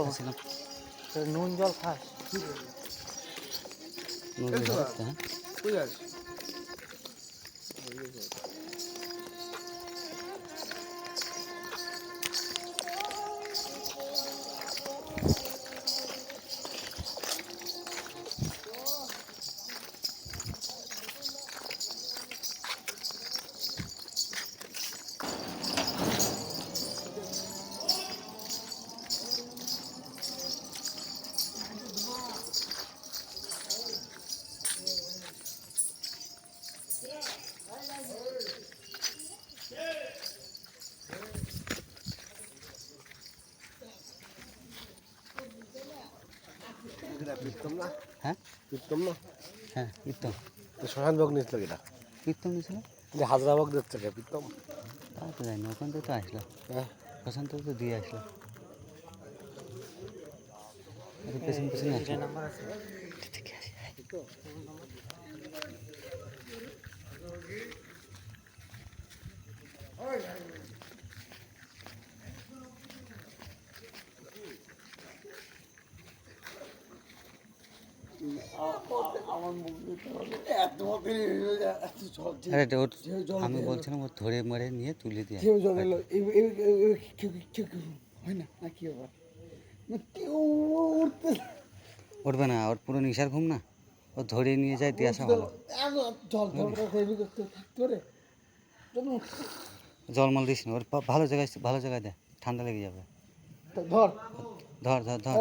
খাচ্ছিলাম। নুন জল খাস? নদীর ধারে, হ্যাঁ। হ্যাঁ কীর্তন না? হ্যাঁ কীর্তন। শ্মশান ভোগ নিয়েছিল এটা, কীর্তন দিয়েছিল। হাজরা ভোগ দিচ্ছে কীর্তন। তা তো জানি না, ওখান থেকে তো আসলো। হ্যাঁ, ওখান থেকে তো দিয়ে আসলো। পেছনে পেছনে আসলো। নাম্বার আছে? ঠিক আছে। আরে আমি বলছিলাম ও ধরে মরে নিয়ে তুলে দিয়ে উঠবে না, ওর পুরো নিশার ঘুম না, ও ধরে নিয়ে যায় দিয়ে আসা ভালো। জলমল দিস না, ওর ভালো জায়গায় দে, ঠান্ডা লেগে যাবে। ধর ধর ধর ধর।